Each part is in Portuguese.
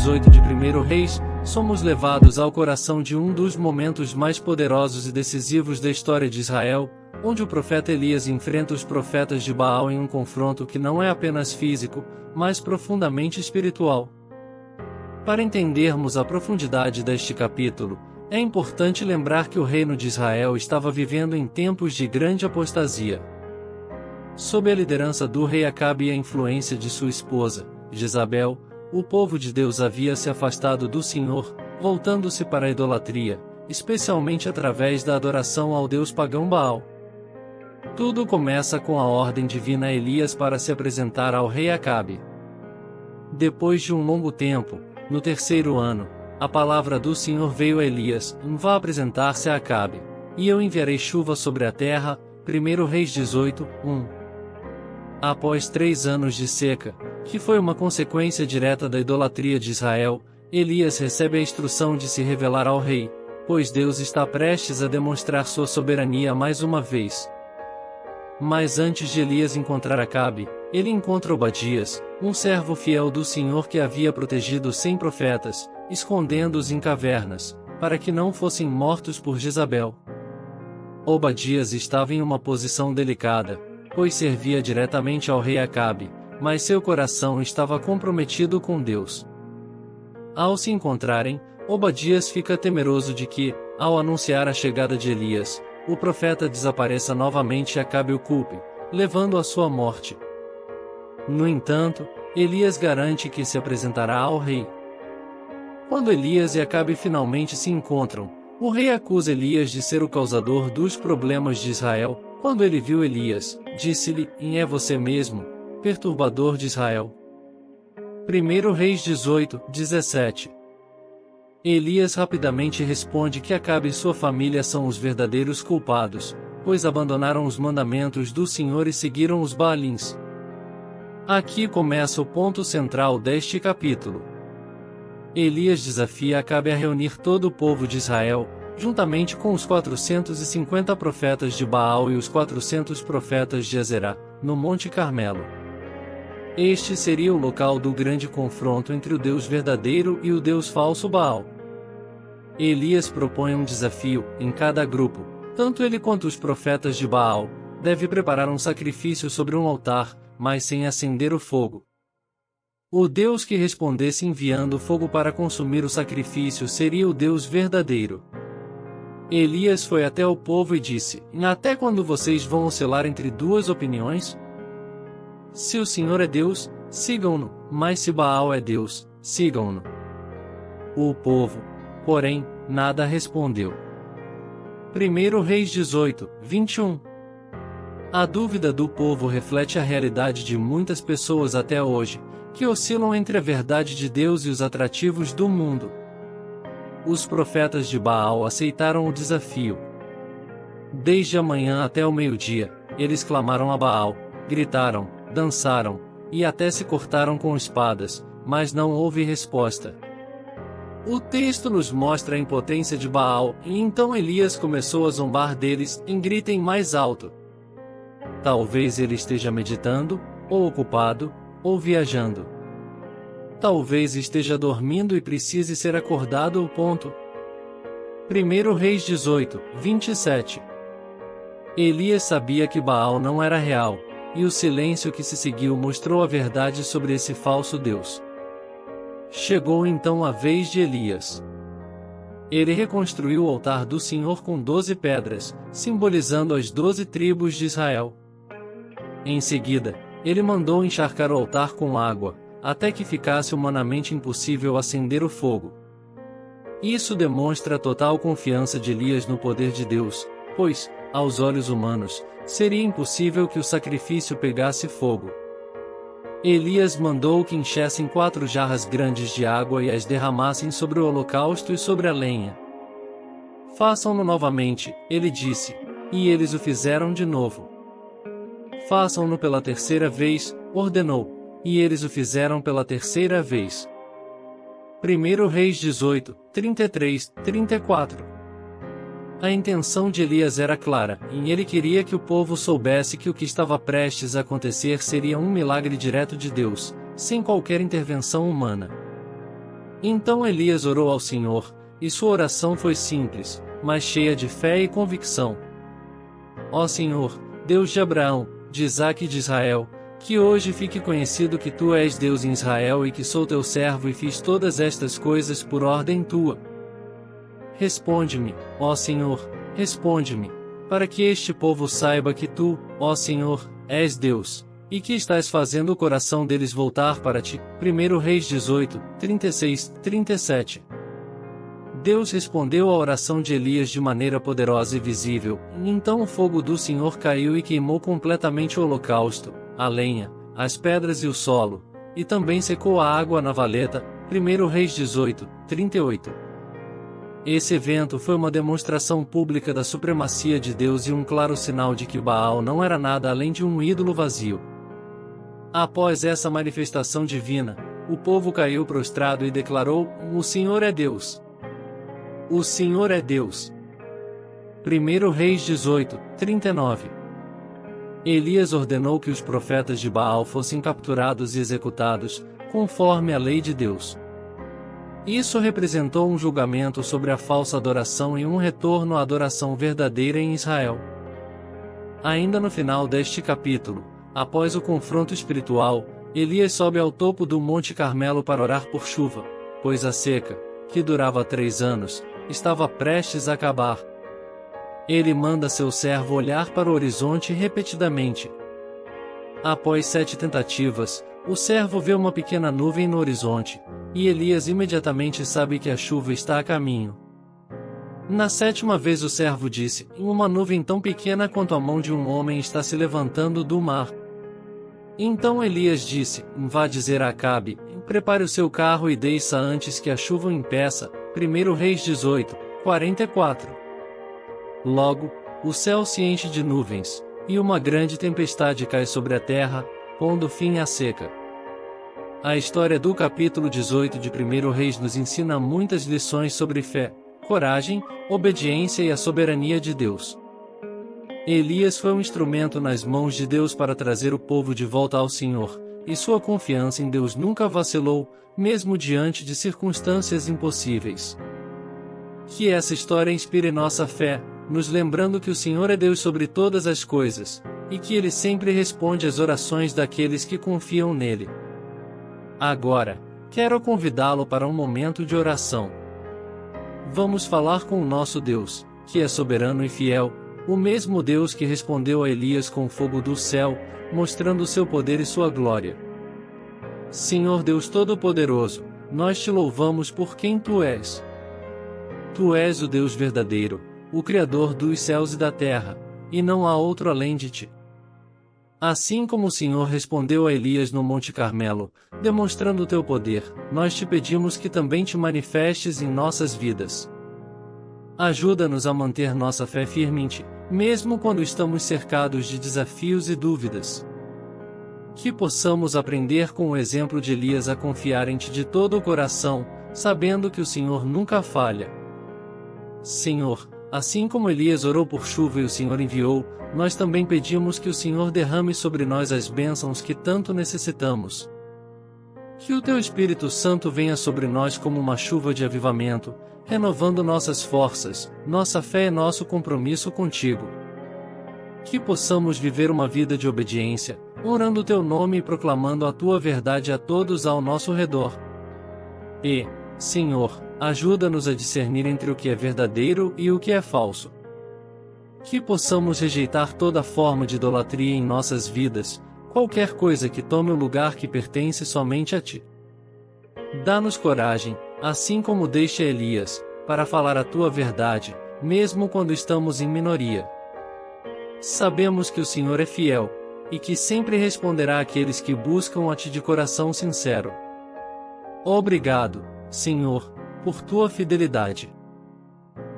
18 de 1 Reis, somos levados ao coração de um dos momentos mais poderosos e decisivos da história de Israel, onde o profeta Elias enfrenta os profetas de Baal em um confronto que não é apenas físico, mas profundamente espiritual. Para entendermos a profundidade deste capítulo, é importante lembrar que o reino de Israel estava vivendo em tempos de grande apostasia. Sob a liderança do rei Acabe e a influência de sua esposa, Jezabel, o povo de Deus havia se afastado do Senhor, voltando-se para a idolatria, especialmente através da adoração ao deus pagão Baal. Tudo começa com a ordem divina a Elias para se apresentar ao rei Acabe. Depois de um longo tempo, no terceiro ano, a palavra do Senhor veio a Elias: vá apresentar-se a Acabe, e eu enviarei chuva sobre a terra. 1 Reis 18, 1. Após 3 anos de seca, que foi uma consequência direta da idolatria de Israel, Elias recebe a instrução de se revelar ao rei, pois Deus está prestes a demonstrar sua soberania mais uma vez. Mas antes de Elias encontrar Acabe, ele encontra Obadias, um servo fiel do Senhor que havia protegido 100 profetas, escondendo-os em cavernas, para que não fossem mortos por Jezabel. Obadias estava em uma posição delicada, pois servia diretamente ao rei Acabe, mas seu coração estava comprometido com Deus. Ao se encontrarem, Obadias fica temeroso de que, ao anunciar a chegada de Elias, o profeta desapareça novamente e Acabe o culpe, levando à sua morte. No entanto, Elias garante que se apresentará ao rei. Quando Elias e Acabe finalmente se encontram, o rei acusa Elias de ser o causador dos problemas de Israel. Quando ele viu Elias, disse-lhe: é você mesmo, perturbador de Israel. 1 Reis 18, 17. Elias rapidamente responde que Acabe e sua família são os verdadeiros culpados, pois abandonaram os mandamentos do Senhor e seguiram os Baalins. Aqui começa o ponto central deste capítulo. Elias desafia Acabe a reunir todo o povo de Israel, juntamente com os 450 profetas de Baal e os 400 profetas de Azerá, no Monte Carmelo. Este seria o local do grande confronto entre o Deus verdadeiro e o Deus falso Baal. Elias propõe um desafio: em cada grupo, tanto ele quanto os profetas de Baal, deve preparar um sacrifício sobre um altar, mas sem acender o fogo. O Deus que respondesse enviando fogo para consumir o sacrifício seria o Deus verdadeiro. Elias foi até o povo e disse: até quando vocês vão oscilar entre duas opiniões? Se o Senhor é Deus, sigam-no, mas se Baal é Deus, sigam-no. O povo, porém, nada respondeu. 1 Reis 18, 21. A dúvida do povo reflete a realidade de muitas pessoas até hoje, que oscilam entre a verdade de Deus e os atrativos do mundo. Os profetas de Baal aceitaram o desafio. Desde a manhã até o meio-dia, eles clamaram a Baal, gritaram, dançaram, e até se cortaram com espadas, mas não houve resposta. O texto nos mostra a impotência de Baal, e então Elias começou a zombar deles: gritem mais alto. Talvez ele esteja meditando, ou ocupado, ou viajando. Talvez esteja dormindo e precise ser acordado. 1 Reis 18, 27. Elias sabia que Baal não era real, e o silêncio que se seguiu mostrou a verdade sobre esse falso Deus. Chegou então a vez de Elias. Ele reconstruiu o altar do Senhor com 12 pedras, simbolizando as 12 tribos de Israel. Em seguida, ele mandou encharcar o altar com água, até que ficasse humanamente impossível acender o fogo. Isso demonstra a total confiança de Elias no poder de Deus, pois, aos olhos humanos, seria impossível que o sacrifício pegasse fogo. Elias mandou que enchessem 4 jarras grandes de água e as derramassem sobre o holocausto e sobre a lenha. Façam-no novamente, ele disse, e eles o fizeram de novo. Façam-no pela terceira vez, ordenou, e eles o fizeram pela terceira vez. 1 Reis 18, 33, 34. A intenção de Elias era clara, e ele queria que o povo soubesse que o que estava prestes a acontecer seria um milagre direto de Deus, sem qualquer intervenção humana. Então Elias orou ao Senhor, e sua oração foi simples, mas cheia de fé e convicção. Ó Senhor, Deus de Abraão, de Isaque e de Israel, que hoje fique conhecido que Tu és Deus em Israel e que sou Teu servo e fiz todas estas coisas por ordem Tua. Responde-me, ó Senhor, responde-me, para que este povo saiba que Tu, ó Senhor, és Deus, e que estás fazendo o coração deles voltar para Ti. 1 Reis 18, 36, 37. Deus respondeu à oração de Elias de maneira poderosa e visível, e então o fogo do Senhor caiu e queimou completamente o holocausto, a lenha, as pedras e o solo, e também secou a água na valeta. 1 Reis 18, 38. Esse evento foi uma demonstração pública da supremacia de Deus e um claro sinal de que Baal não era nada além de um ídolo vazio. Após essa manifestação divina, o povo caiu prostrado e declarou: O Senhor é Deus. O Senhor é Deus. 1 Reis 18, 39. Elias ordenou que os profetas de Baal fossem capturados e executados, conforme a lei de Deus. Isso representou um julgamento sobre a falsa adoração e um retorno à adoração verdadeira em Israel. Ainda no final deste capítulo, após o confronto espiritual, Elias sobe ao topo do Monte Carmelo para orar por chuva, pois a seca, que durava 3 anos, estava prestes a acabar. Ele manda seu servo olhar para o horizonte repetidamente. Após 7 tentativas, o servo vê uma pequena nuvem no horizonte, e Elias imediatamente sabe que a chuva está a caminho. Na 7ª vez o servo disse: Uma nuvem tão pequena quanto a mão de um homem está se levantando do mar. Então Elias disse: Vá dizer a Acabe, prepare o seu carro e desça antes que a chuva o impeça. 1 Reis 18, 44. Logo, o céu se enche de nuvens, e uma grande tempestade cai sobre a terra, pondo fim à seca. A história do capítulo 18 de 1 Reis nos ensina muitas lições sobre fé, coragem, obediência e a soberania de Deus. Elias foi um instrumento nas mãos de Deus para trazer o povo de volta ao Senhor, e sua confiança em Deus nunca vacilou, mesmo diante de circunstâncias impossíveis. Que essa história inspire nossa fé, nos lembrando que o Senhor é Deus sobre todas as coisas, e que Ele sempre responde às orações daqueles que confiam nele. Agora, quero convidá-lo para um momento de oração. Vamos falar com o nosso Deus, que é soberano e fiel, o mesmo Deus que respondeu a Elias com fogo do céu, mostrando seu poder e sua glória. Senhor Deus Todo-Poderoso, nós te louvamos por quem Tu és. Tu és o Deus verdadeiro, o Criador dos céus e da terra, e não há outro além de Ti. Assim como o Senhor respondeu a Elias no Monte Carmelo, demonstrando o Teu poder, nós te pedimos que também te manifestes em nossas vidas. Ajuda-nos a manter nossa fé firme em Ti, mesmo quando estamos cercados de desafios e dúvidas. Que possamos aprender com o exemplo de Elias a confiar em Ti de todo o coração, sabendo que o Senhor nunca falha. Senhor, assim como Elias orou por chuva e o Senhor enviou, nós também pedimos que o Senhor derrame sobre nós as bênçãos que tanto necessitamos. Que o Teu Espírito Santo venha sobre nós como uma chuva de avivamento, renovando nossas forças, nossa fé e nosso compromisso contigo. Que possamos viver uma vida de obediência, honrando o Teu nome e proclamando a Tua verdade a todos ao nosso redor. E, Senhor, ajuda-nos a discernir entre o que é verdadeiro e o que é falso. Que possamos rejeitar toda forma de idolatria em nossas vidas, qualquer coisa que tome o lugar que pertence somente a Ti. Dá-nos coragem, assim como deste a Elias, para falar a Tua verdade, mesmo quando estamos em minoria. Sabemos que o Senhor é fiel, e que sempre responderá àqueles que buscam a Ti de coração sincero. Obrigado, Senhor, por Tua fidelidade.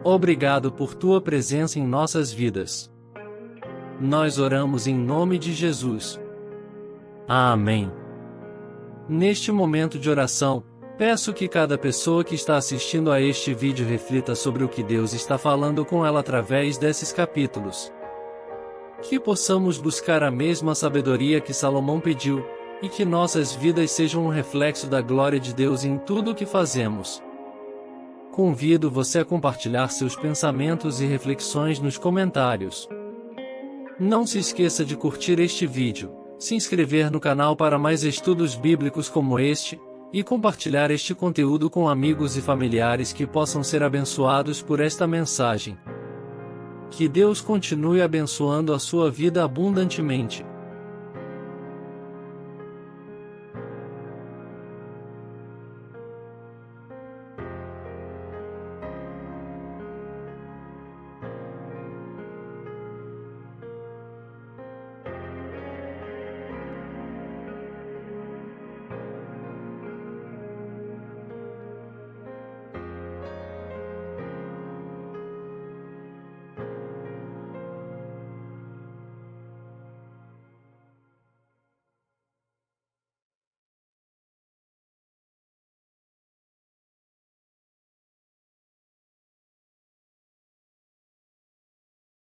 Obrigado por Tua presença em nossas vidas. Nós oramos em nome de Jesus. Amém. Neste momento de oração, peço que cada pessoa que está assistindo a este vídeo reflita sobre o que Deus está falando com ela através desses capítulos. Que possamos buscar a mesma sabedoria que Salomão pediu, e que nossas vidas sejam um reflexo da glória de Deus em tudo o que fazemos. Convido você a compartilhar seus pensamentos e reflexões nos comentários. Não se esqueça de curtir este vídeo, se inscrever no canal para mais estudos bíblicos como este, e compartilhar este conteúdo com amigos e familiares que possam ser abençoados por esta mensagem. Que Deus continue abençoando a sua vida abundantemente.